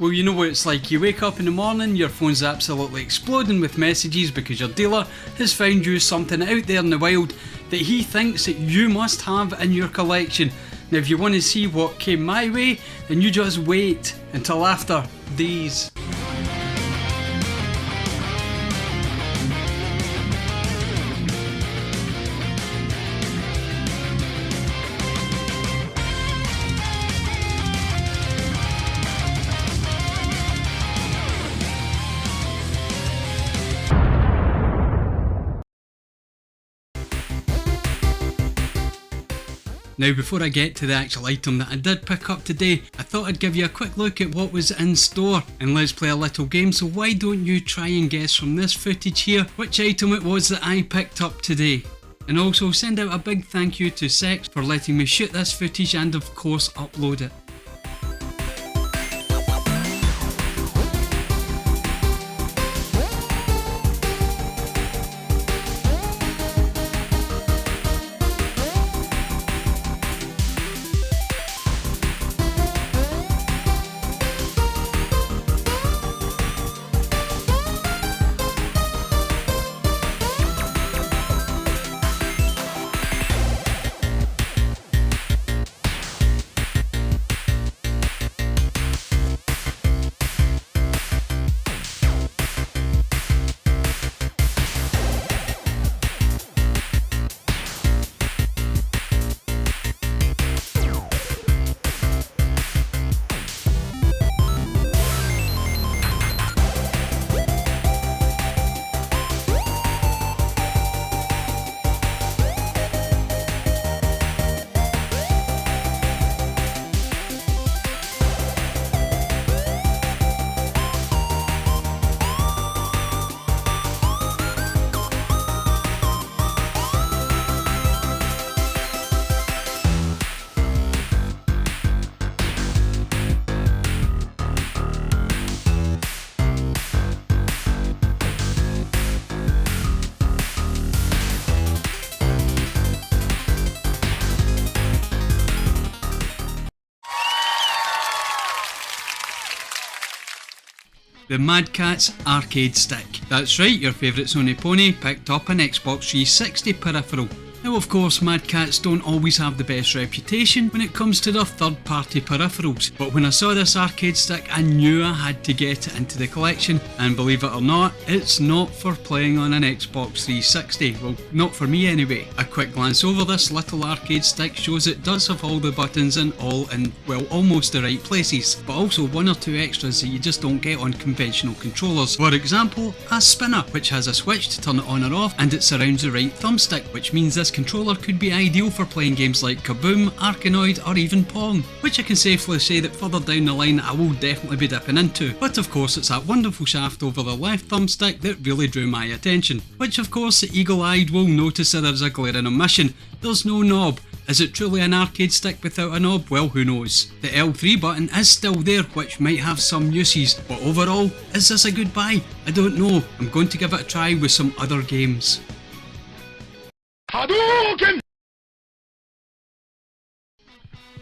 Well, you know what it's like. You wake up in the morning, your phone's absolutely exploding with messages because your dealer has found you something out there in the wild that he thinks that you must have in your collection. Now if you want to see what came my way, then you just wait until after these. Now before I get to the actual item that I did pick up today, I thought I'd give you a quick look at what was in store and let's play a little game. So why don't you try and guess from this footage here which item it was that I picked up today. And also send out a big thank you to CeX for letting me shoot this footage and of course upload it. The Mad Catz arcade stick. That's right, your favourite Sony pony picked up an Xbox 360 peripheral. Now of course Mad Catz don't always have the best reputation when it comes to their third party peripherals, but when I saw this arcade stick I knew I had to get it into the collection, and believe it or not, it's not for playing on an Xbox 360, well not for me anyway. A quick glance over this little arcade stick shows it does have all the buttons and all in, well, almost the right places, but also one or two extras that you just don't get on conventional controllers. For example, a spinner which has a switch to turn it on or off, and it surrounds the right thumbstick, which means this controller could be ideal for playing games like Kaboom, Arkanoid or even Pong, which I can safely say that further down the line I will definitely be dipping into. But of course it's that wonderful shaft over the left thumbstick that really drew my attention, which of course the eagle-eyed will notice that there's a glaring omission. There's no knob. Is it truly an arcade stick without a knob? Well, who knows. The L3 button is still there, which might have some uses, but overall, is this a good buy? I don't know. I'm going to give it a try with some other games. Hadouken!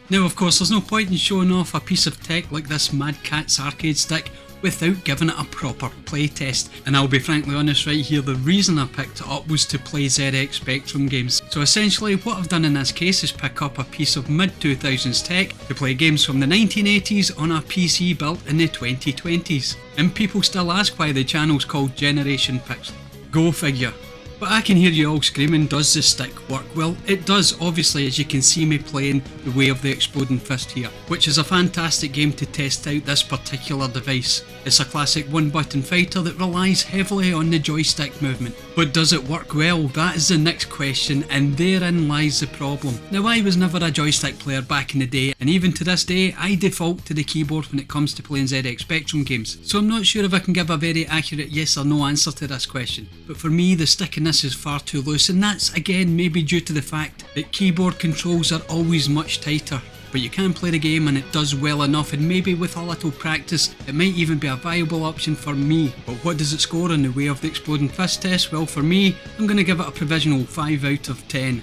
Now of course there's no point in showing off a piece of tech like this Mad Catz arcade stick without giving it a proper playtest, and I'll be frankly honest right here, the reason I picked it up was to play ZX Spectrum games. So essentially what I've done in this case is pick up a piece of mid-2000s tech to play games from the 1980s on a PC built in the 2020s. And people still ask why the channel's called Generation Pixel. Go figure. But I can hear you all screaming, does the stick work? Well, it does, obviously, as you can see me playing The Way of the Exploding Fist here, which is a fantastic game to test out this particular device. It's a classic one-button fighter that relies heavily on the joystick movement. But does it work well? That is the next question, and therein lies the problem. Now, I was never a joystick player back in the day, and even to this day, I default to the keyboard when it comes to playing ZX Spectrum games. So I'm not sure if I can give a very accurate yes or no answer to this question. But for me, the stick in this is far too loose, and that's again maybe due to the fact that keyboard controls are always much tighter. But you can play the game and it does well enough, and maybe with a little practice it might even be a viable option for me. But what does it score in the Way of the Exploding Fist test? Well, for me, I'm going to give it a provisional 5 out of 10.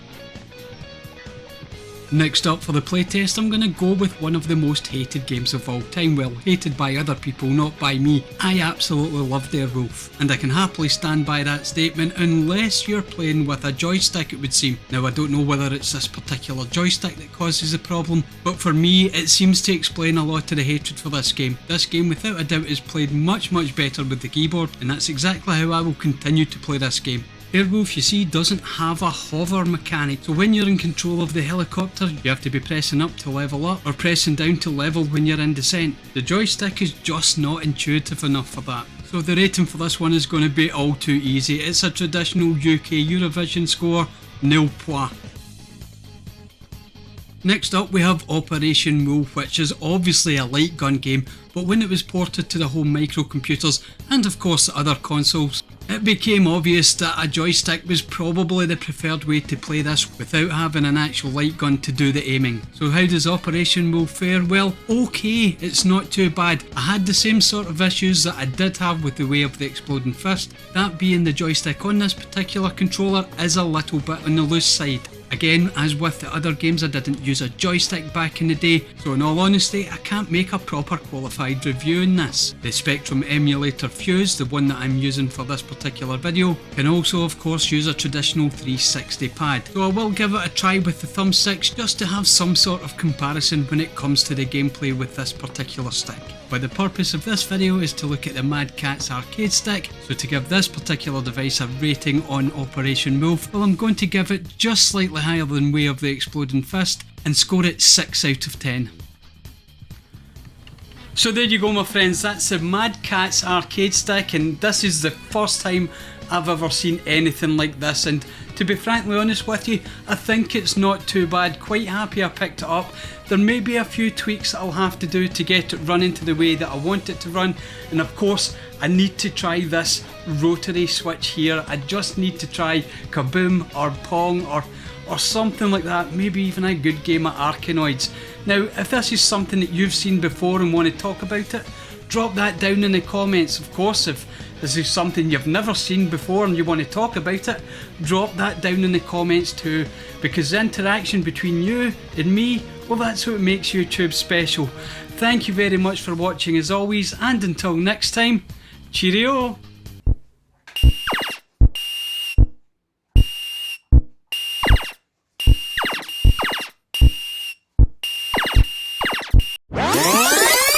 Next up for the playtest, I'm going to go with one of the most hated games of all time. Well, hated by other people, not by me. I absolutely love Werewolf, and I can happily stand by that statement unless you're playing with a joystick, it would seem. Now I don't know whether it's this particular joystick that causes the problem, but for me it seems to explain a lot of the hatred for this game. This game without a doubt is played much better with the keyboard, and that's exactly how I will continue to play this game. Werewolf, you see, doesn't have a hover mechanic, so when you're in control of the helicopter you have to be pressing up to level up or pressing down to level when you're in descent. The joystick is just not intuitive enough for that. So the rating for this one is going to be all too easy. It's a traditional UK Eurovision score, nil point. Next up we have Operation Wolf, which is obviously a light gun game, but when it was ported to the home microcomputers and of course other consoles, it became obvious that a joystick was probably the preferred way to play this without having an actual light gun to do the aiming. So how does Operation Wolf fare? Well, okay, it's not too bad. I had the same sort of issues that I did have with the Way of the Exploding Fist, that being the joystick on this particular controller is a little bit on the loose side. Again, as with the other games, I didn't use a joystick back in the day, so in all honesty I can't make a proper qualified review on this. The Spectrum emulator Fuse, the one that I'm using for this particular video, can also of course use a traditional 360 pad, so I will give it a try with the thumbsticks just to have some sort of comparison when it comes to the gameplay with this particular stick. But the purpose of this video is to look at the Mad Catz arcade stick, so to give this particular device a rating on Operation Wolf, well, I'm going to give it just slightly higher than Way of the Exploding Fist and score it 6 out of 10. So there you go my friends, that's the Mad Catz arcade stick, and this is the first time I've ever seen anything like this, and to be frankly honest with you, I think it's not too bad. Quite happy I picked it up. There may be a few tweaks that I'll have to do to get it running to the way that I want it to run, and of course I need to try this rotary switch here. I just need to try Kaboom or Pong or something like that, maybe even a good game of Arkanoids. Now if this is something that you've seen before and want to talk about it, drop that down in the comments. Of course, if this is something you've never seen before and you want to talk about it, drop that down in the comments too, because the interaction between you and me, well, that's what makes YouTube special. Thank you very much for watching as always, and until next time, cheerio!